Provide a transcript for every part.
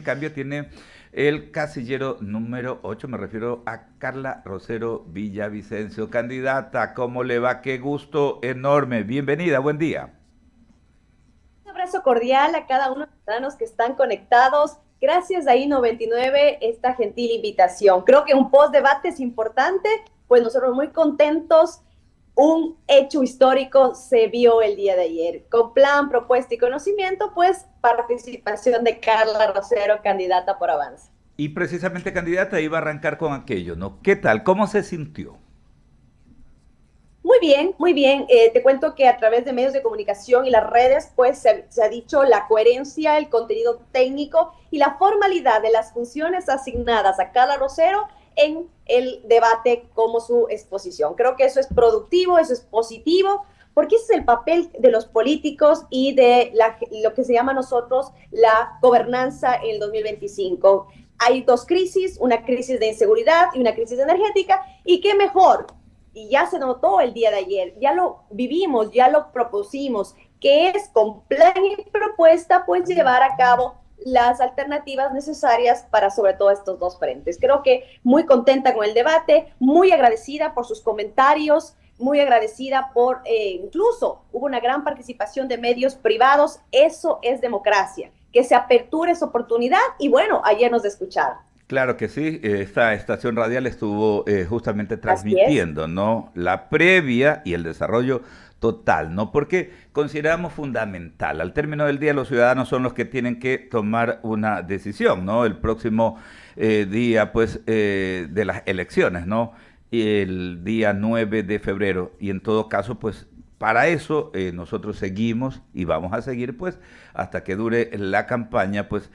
cambio, tiene el casillero número 8. Me refiero a Carla Rosero Villavicencio. Candidata, ¿cómo le va? Qué gusto enorme. Bienvenida, buen día. Un abrazo cordial a cada uno de los ciudadanos que están conectados. Gracias a I99 esta gentil invitación. Creo que un post-debate es importante, pues nosotros muy contentos. Un hecho histórico se vio el día de ayer. Con plan, propuesta y conocimiento, pues participación de Carla Rosero, candidata por Avanza. Y precisamente, candidata, iba a arrancar con aquello, ¿no? ¿Qué tal? ¿Cómo se sintió? Muy bien, muy bien. Te cuento que a través de medios de comunicación y las redes, pues se ha dicho la coherencia, el contenido técnico y la formalidad de las funciones asignadas a Carla Rosero en el debate como su exposición. Creo que eso es productivo, eso es positivo, porque ese es el papel de los políticos y de lo que se llama nosotros la gobernanza en el 2025. Hay dos crisis, una crisis de inseguridad y una crisis energética, y qué mejor y ya se notó el día de ayer, ya lo vivimos, ya lo propusimos, que es con plan y propuesta, pues llevar a cabo las alternativas necesarias para sobre todo estos dos frentes. Creo que muy contenta con el debate, muy agradecida por sus comentarios, muy agradecida por, incluso hubo una gran participación de medios privados, eso es democracia, que se aperture esa oportunidad y bueno, ayer nos escucharon. Claro que sí, esta estación radial estuvo justamente Así es. transmitiendo, ¿no? La previa y el desarrollo total, ¿no? Porque consideramos fundamental. Al término del día, los ciudadanos son los que tienen que tomar una decisión, ¿no? El próximo día, pues, de las elecciones, ¿no? El día 9 de febrero. Y en todo caso, pues, para eso nosotros seguimos y vamos a seguir pues hasta que dure la campaña pues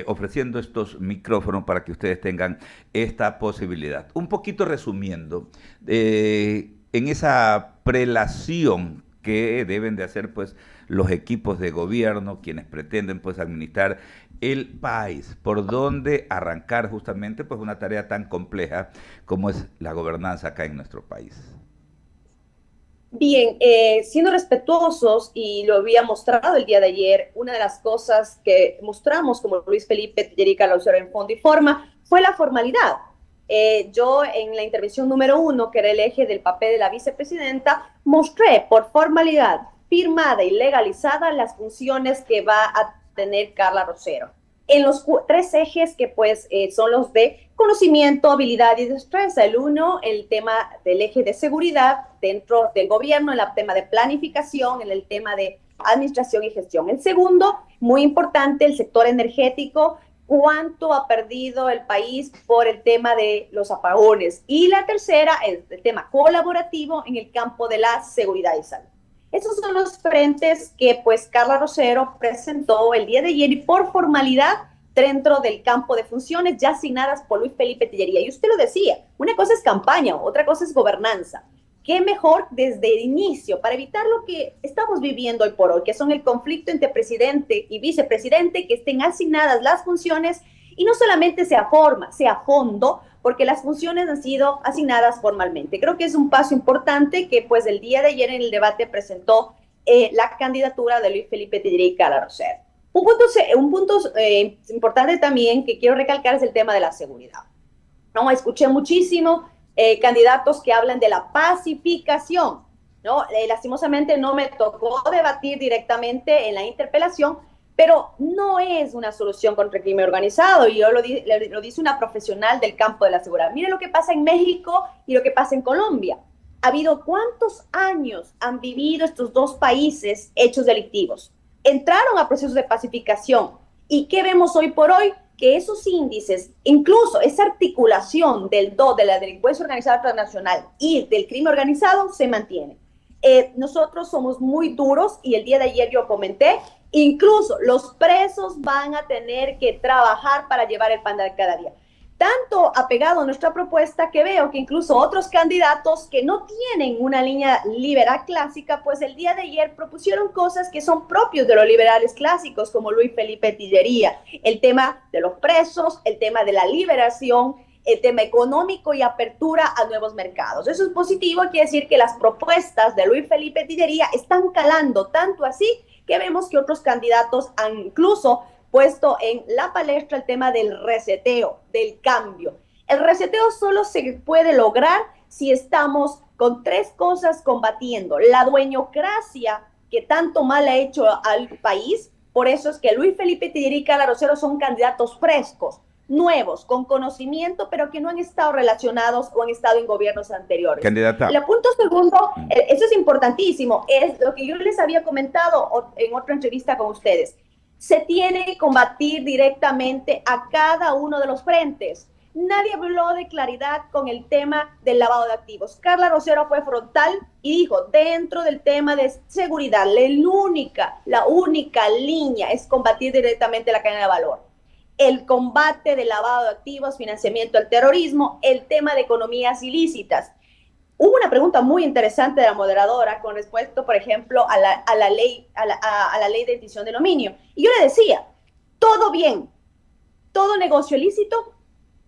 ofreciendo estos micrófonos para que ustedes tengan esta posibilidad. Un poquito resumiendo, en esa prelación que deben de hacer pues los equipos de gobierno, quienes pretenden pues administrar el país, por dónde arrancar justamente pues una tarea tan compleja como es la gobernanza acá en nuestro país. Bien, siendo respetuosos, y lo había mostrado el día de ayer, una de las cosas que mostramos como Luis Felipe Tellerica Laucero en Fondo y Forma fue la formalidad. Yo en la intervención número 1, que era el eje del papel de la vicepresidenta, mostré por formalidad firmada y legalizada las funciones que va a tener Carla Rosero en los tres ejes que pues son los de conocimiento, habilidad y destreza. El uno, el tema del eje de seguridad dentro del gobierno, en el tema de planificación, en el tema de administración y gestión. El segundo, muy importante, el sector energético, cuánto ha perdido el país por el tema de los apagones. Y la tercera, el tema colaborativo en el campo de la seguridad y salud. Esos son los frentes que pues Carla Rosero presentó el día de ayer y por formalidad dentro del campo de funciones ya asignadas por Luis Felipe Tillería. Y usted lo decía, una cosa es campaña, otra cosa es gobernanza. ¿Qué mejor desde el inicio para evitar lo que estamos viviendo hoy por hoy, que son el conflicto entre presidente y vicepresidente, que estén asignadas las funciones y no solamente sea forma, sea fondo, porque las funciones han sido asignadas formalmente. Creo que es un paso importante que pues el día de ayer en el debate presentó la candidatura de Luis Felipe Tillería y Carla Rosero. Un punto importante también que quiero recalcar es el tema de la seguridad. ¿No? Escuché muchísimo candidatos que hablan de la pacificación. ¿No? Lastimosamente no me tocó debatir directamente en la interpelación, pero no es una solución contra el crimen organizado, y lo dice una profesional del campo de la seguridad. Mire lo que pasa en México y lo que pasa en Colombia. Ha habido cuántos años han vivido estos dos países hechos delictivos. Entraron a procesos de pacificación. ¿Y qué vemos hoy por hoy? Que esos índices, incluso esa articulación de la delincuencia organizada transnacional y del crimen organizado, se mantiene. Nosotros somos muy duros y el día de ayer yo comenté, incluso los presos van a tener que trabajar para llevar el pan de cada día. Tanto apegado a nuestra propuesta que veo que incluso otros candidatos que no tienen una línea liberal clásica, pues el día de ayer propusieron cosas que son propios de los liberales clásicos, como Luis Felipe Tillería, el tema de los presos, el tema de la liberación, el tema económico y apertura a nuevos mercados. Eso es positivo, quiere decir que las propuestas de Luis Felipe Tillería están calando tanto así que vemos que otros candidatos han incluso puesto en la palestra el tema del reseteo, del cambio. El reseteo solo se puede lograr si estamos con tres cosas combatiendo. La dueñocracia que tanto mal ha hecho al país, por eso es que Luis Felipe Tellería y Carla Rosero son candidatos frescos, nuevos, con conocimiento, pero que no han estado relacionados o han estado en gobiernos anteriores. Candidata. El punto segundo, eso es importantísimo, es lo que yo les había comentado en otra entrevista con ustedes. Se tiene que combatir directamente a cada uno de los frentes. Nadie habló de claridad con el tema del lavado de activos. Carla Rosero fue frontal y dijo, dentro del tema de seguridad, la única línea es combatir directamente la cadena de valor. El combate del lavado de activos, financiamiento del terrorismo, el tema de economías ilícitas. Hubo una pregunta muy interesante de la moderadora con respecto, por ejemplo, a la ley de extinción de dominio. Y yo le decía, todo bien, todo negocio ilícito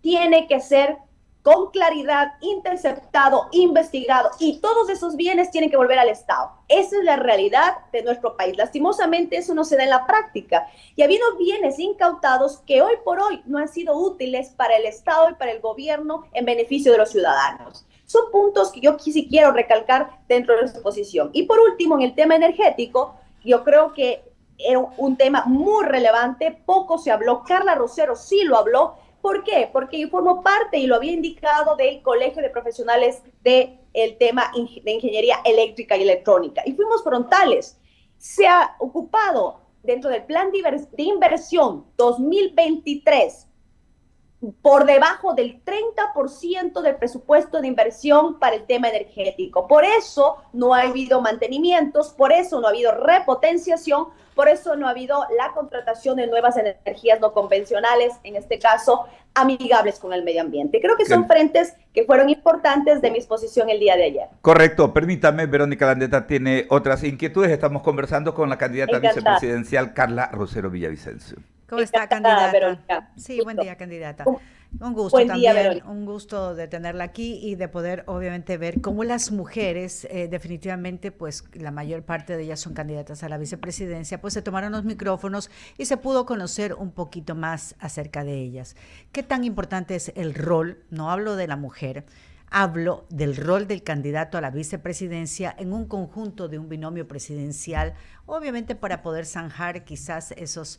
tiene que ser con claridad, interceptado, investigado, y todos esos bienes tienen que volver al Estado. Esa es la realidad de nuestro país. Lastimosamente eso no se da en la práctica. Y ha habido bienes incautados que hoy por hoy no han sido útiles para el Estado y para el gobierno en beneficio de los ciudadanos. Son puntos que yo sí quiero recalcar dentro de esta posición. Y por último, en el tema energético, yo creo que era un tema muy relevante, poco se habló. Carla Rosero sí lo habló. ¿Por qué? Porque yo formo parte, y lo había indicado, del Colegio de Profesionales del tema de Ingeniería Eléctrica y Electrónica. Y fuimos frontales. Se ha ocupado dentro del plan de inversión 2023 por debajo del 30% del presupuesto de inversión para el tema energético. Por eso no ha habido mantenimientos, por eso no ha habido repotenciación, por eso no ha habido la contratación de nuevas energías no convencionales, en este caso, amigables con el medio ambiente. Creo que son frentes que fueron importantes de mi exposición el día de ayer. Correcto. Permítame, Verónica Landeta tiene otras inquietudes. Estamos conversando con la candidata vicepresidencial Carla Rosero Villavicencio. ¿Cómo está, candidata? Verónica. Sí, buen día, candidata. Un gusto buen también, día, Verónica. un gusto de tenerla aquí y de poder obviamente ver cómo las mujeres, definitivamente, pues la mayor parte de ellas son candidatas a la vicepresidencia, pues se tomaron los micrófonos y se pudo conocer un poquito más acerca de ellas. ¿Qué tan importante es el rol? No hablo de la mujer, hablo del rol del candidato a la vicepresidencia en un conjunto de un binomio presidencial, obviamente para poder zanjar quizás esos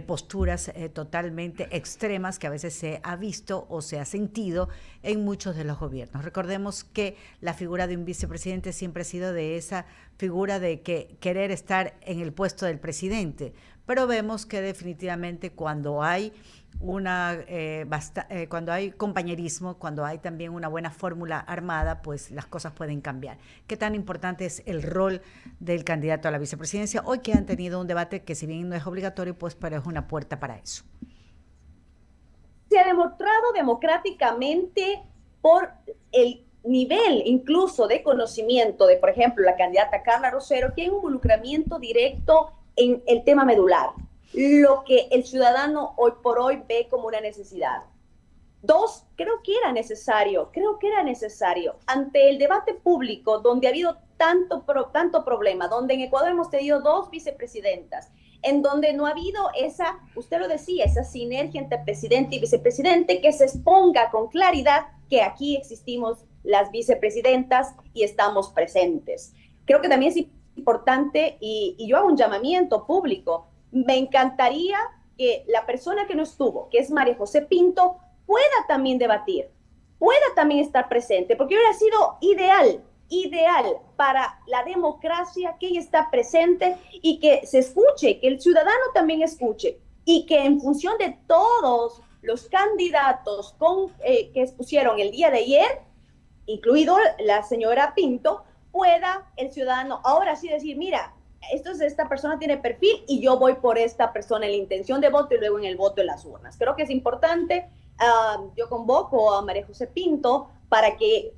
posturas totalmente extremas que a veces se ha visto o se ha sentido en muchos de los gobiernos. Recordemos que la figura de un vicepresidente siempre ha sido de esa figura de querer estar en el puesto del presidente, pero vemos que definitivamente cuando hay cuando hay compañerismo, cuando hay también una buena fórmula armada, pues las cosas pueden cambiar. ¿Qué tan importante es el rol del candidato a la vicepresidencia? Hoy que han tenido un debate que si bien no es obligatorio, pues pero es una puerta para eso. Se ha demostrado democráticamente por el nivel incluso de conocimiento de, por ejemplo, la candidata Carla Rosero, que hay un involucramiento directo en el tema medular, lo que el ciudadano hoy por hoy ve como una necesidad. Dos, creo que era necesario, ante el debate público donde ha habido tanto problema, donde en Ecuador hemos tenido 2 vicepresidentas, en donde no ha habido esa, usted lo decía, esa sinergia entre presidente y vicepresidente, que se exponga con claridad que aquí existimos las vicepresidentas y estamos presentes. Creo que también es importante, y yo hago un llamamiento público. Me encantaría que la persona que no estuvo, que es María José Pinto, pueda también debatir, pueda también estar presente, porque hubiera sido ideal para la democracia que ella está presente y que se escuche, que el ciudadano también escuche, y que en función de todos los candidatos que expusieron el día de ayer, incluido la señora Pinto, pueda el ciudadano ahora sí decir, mira, esta persona tiene perfil y yo voy por esta persona en la intención de voto y luego en el voto en las urnas. Creo que es importante. Yo convoco a María José Pinto para que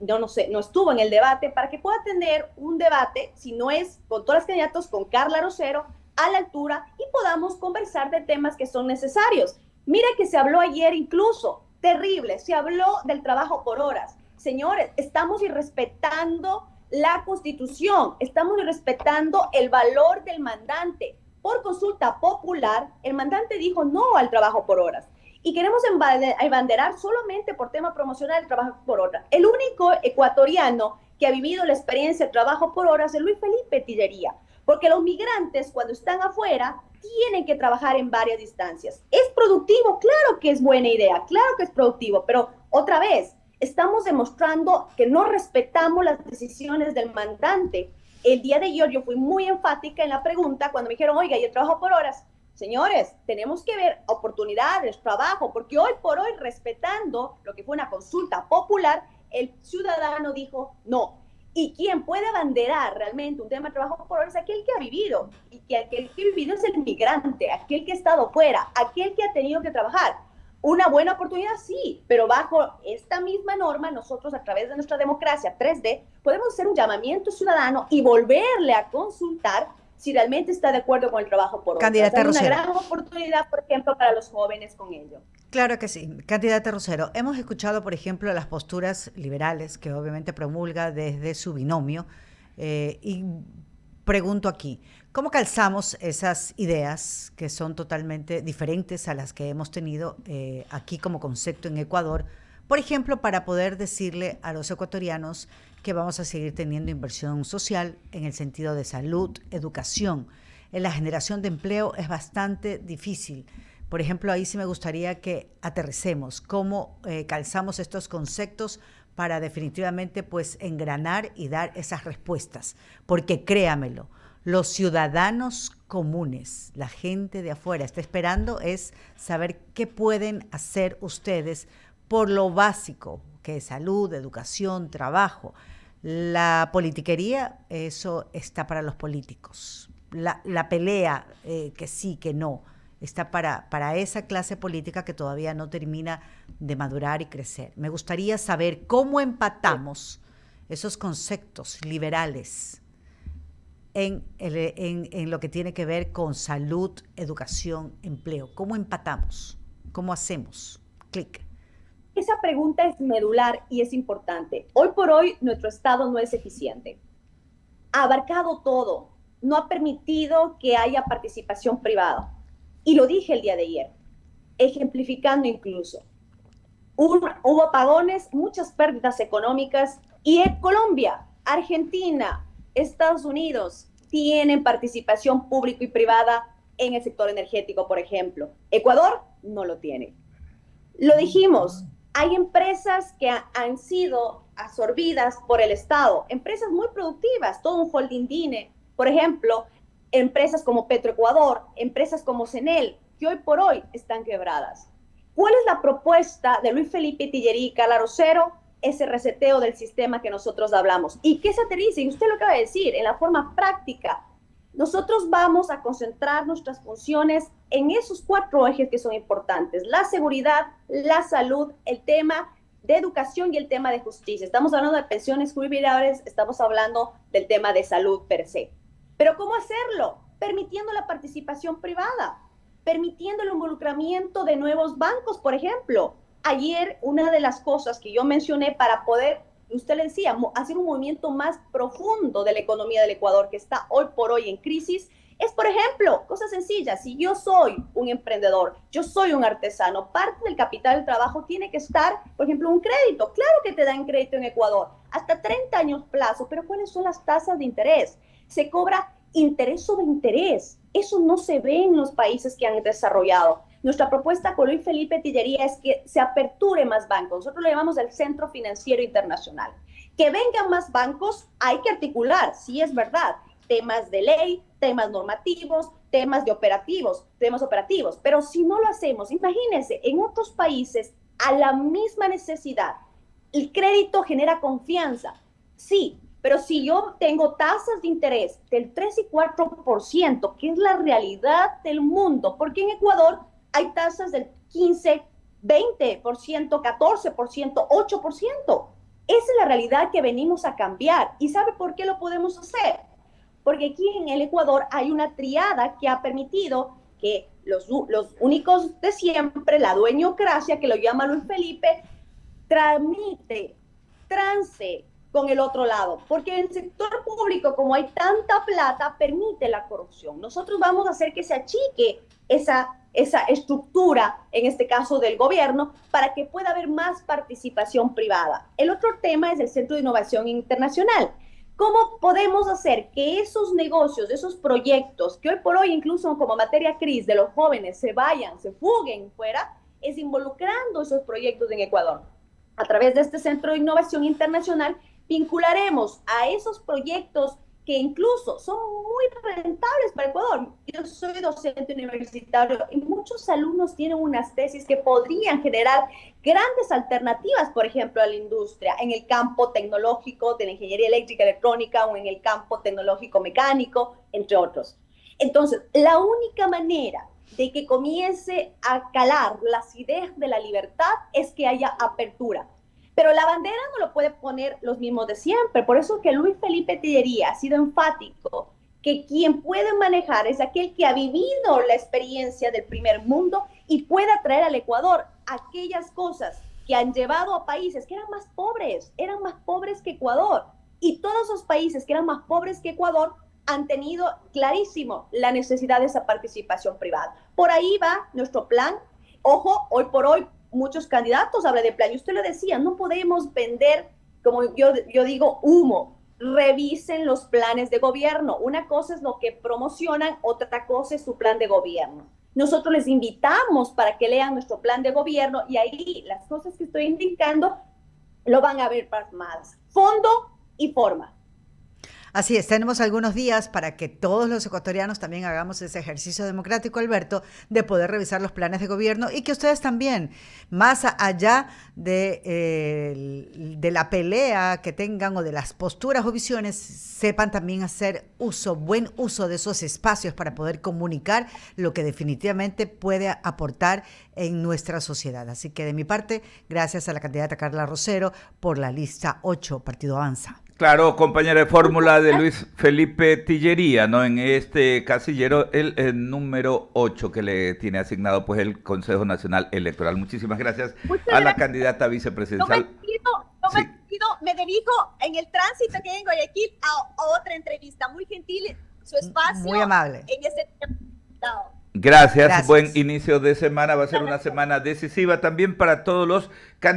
no estuvo en el debate, para que pueda tener un debate, si no es con todas las candidatos, con Carla Rosero, a la altura, y podamos conversar de temas que son necesarios. Mira que se habló ayer incluso, terrible, se habló del trabajo por horas. Señores, estamos irrespetando la Constitución, estamos respetando el valor del mandante. por consulta popular, el mandante dijo no al trabajo por horas. Y queremos embanderar solamente por tema promocional el trabajo por horas. El único ecuatoriano que ha vivido la experiencia del trabajo por horas es Luis Felipe Tillería, porque los migrantes cuando están afuera tienen que trabajar en varias distancias. ¿Es productivo? Claro que es buena idea, claro que es productivo, pero otra vez, estamos demostrando que no respetamos las decisiones del mandante. El día de ayer yo fui muy enfática en la pregunta cuando me dijeron, oiga, yo trabajo por horas. Señores, tenemos que ver oportunidades, trabajo, porque hoy por hoy, respetando lo que fue una consulta popular, el ciudadano dijo no. Y quien puede abanderar realmente un tema de trabajo por horas es aquel que ha vivido, y que aquel que ha vivido es el migrante, aquel que ha estado fuera, aquel que ha tenido que trabajar. Una buena oportunidad, sí, pero bajo esta misma norma, nosotros a través de nuestra democracia 3D, podemos hacer un llamamiento ciudadano y volverle a consultar si realmente está de acuerdo con el trabajo por horas. Candidata Rosero. Una gran oportunidad, por ejemplo, para los jóvenes con ello. Claro que sí. Candidata Rosero, hemos escuchado, por ejemplo, las posturas liberales que obviamente promulga desde su binomio y pregunto aquí, ¿cómo calzamos esas ideas que son totalmente diferentes a las que hemos tenido aquí como concepto en Ecuador? Por ejemplo, para poder decirle a los ecuatorianos que vamos a seguir teniendo inversión social en el sentido de salud, educación. En la generación de empleo es bastante difícil. Por ejemplo, ahí sí me gustaría que aterricemos cómo calzamos estos conceptos para definitivamente pues engranar y dar esas respuestas. Porque créamelo, los ciudadanos comunes, la gente de afuera, está esperando es saber qué pueden hacer ustedes por lo básico, que es salud, educación, trabajo. La politiquería, eso está para los políticos. La pelea, que sí, que no, está para esa clase política que todavía no termina de madurar y crecer. Me gustaría saber cómo empatamos esos conceptos liberales en lo que tiene que ver con salud, educación, empleo. ¿Cómo empatamos? ¿Cómo hacemos? Clic. Esa pregunta es medular y es importante. Hoy por hoy nuestro Estado no es eficiente. Ha abarcado todo, no ha permitido que haya participación privada. Y lo dije el día de ayer, ejemplificando incluso. Hubo apagones, muchas pérdidas económicas y en Colombia, Argentina, Estados Unidos tienen participación pública y privada en el sector energético, por ejemplo. Ecuador no lo tiene. Lo dijimos, hay empresas que han sido absorbidas por el Estado, empresas muy productivas, todo un holding DINE, por ejemplo, empresas como Petroecuador, empresas como CENEL, que hoy por hoy están quebradas. ¿Cuál es la propuesta de Luis Felipe Tillería y Carla Rosero? Ese reseteo del sistema que nosotros hablamos. ¿Y qué se aterriza? Y usted lo acaba de decir, en la forma práctica. Nosotros vamos a concentrar nuestras funciones en esos 4 ejes que son importantes: la seguridad, la salud, el tema de educación y el tema de justicia. Estamos hablando de pensiones jubilables, estamos hablando del tema de salud per se. Pero ¿cómo hacerlo? Permitiendo la participación privada, permitiendo el involucramiento de nuevos bancos, por ejemplo. Ayer, una de las cosas que yo mencioné para poder, usted le decía, hacer un movimiento más profundo de la economía del Ecuador, que está hoy por hoy en crisis, es, por ejemplo, cosas sencillas. Si yo soy un emprendedor, yo soy un artesano, parte del capital del trabajo tiene que estar, por ejemplo, un crédito. Claro que te dan crédito en Ecuador, hasta 30 años plazo, pero ¿cuáles son las tasas de interés? Se cobra interés sobre interés. Eso no se ve en los países que han desarrollado. Nuestra propuesta con Luis Felipe Tillería es que se aperture más bancos. Nosotros lo llamamos el Centro Financiero Internacional. Que vengan más bancos, hay que articular, sí es verdad, temas de ley, temas normativos, temas operativos. Pero si no lo hacemos, imagínense, en otros países, a la misma necesidad, el crédito genera confianza. Sí, pero si yo tengo tasas de interés del 3 y 4%, que es la realidad del mundo, porque en Ecuador hay tasas del 15, 20%, 14%, 8%. Esa es la realidad que venimos a cambiar. ¿Y sabe por qué lo podemos hacer? Porque aquí en el Ecuador hay una triada que ha permitido que los únicos de siempre, la dueñocracia, que lo llama Luis Felipe, tramite, trance, con el otro lado, porque en el sector público, como hay tanta plata, permite la corrupción. Nosotros vamos a hacer que se achique esa estructura, en este caso del gobierno, para que pueda haber más participación privada. El otro tema es el Centro de Innovación Internacional. ¿Cómo podemos hacer que esos negocios, esos proyectos, que hoy por hoy incluso como materia gris de los jóvenes se vayan, se fuguen fuera, es involucrando esos proyectos en Ecuador? A través de este Centro de Innovación Internacional vincularemos a esos proyectos que incluso son muy rentables para Ecuador. Yo soy docente universitario y muchos alumnos tienen unas tesis que podrían generar grandes alternativas, por ejemplo, a la industria, en el campo tecnológico de la ingeniería eléctrica, electrónica, o en el campo tecnológico mecánico, entre otros. Entonces, la única manera de que comience a calar las ideas de la libertad es que haya apertura. Pero la bandera no lo puede poner los mismos de siempre. Por eso que Luis Felipe Tellería ha sido enfático que quien puede manejar es aquel que ha vivido la experiencia del primer mundo y puede traer al Ecuador aquellas cosas que han llevado a países que eran más pobres que Ecuador. Y todos esos países que eran más pobres que Ecuador han tenido clarísimo la necesidad de esa participación privada. Por ahí va nuestro plan. Ojo, hoy por hoy muchos candidatos hablan de plan, y usted lo decía, no podemos vender, como yo digo, humo. Revisen los planes de gobierno. Una cosa es lo que promocionan, otra cosa es su plan de gobierno. Nosotros les invitamos para que lean nuestro plan de gobierno y ahí las cosas que estoy indicando lo van a ver plasmadas. Fondo y forma. Así es, tenemos algunos días para que todos los ecuatorianos también hagamos ese ejercicio democrático, Alberto, de poder revisar los planes de gobierno y que ustedes también, más allá de la pelea que tengan o de las posturas o visiones, sepan también hacer buen uso de esos espacios para poder comunicar lo que definitivamente puede aportar en nuestra sociedad. Así que de mi parte, gracias a la candidata Carla Rosero por la lista 8, Partido Avanza. Claro, compañera de fórmula de Luis Felipe Tellería, ¿no? En este casillero, el número 8 que le tiene asignado pues el Consejo Nacional Electoral. Muchísimas gracias a la candidata vicepresidencial. Me dirijo en el tránsito que en Guayaquil a otra entrevista. Muy gentil su espacio. Muy amable. En ese Gracias, buen inicio de semana. Va a ser una semana decisiva también para todos los candidatos.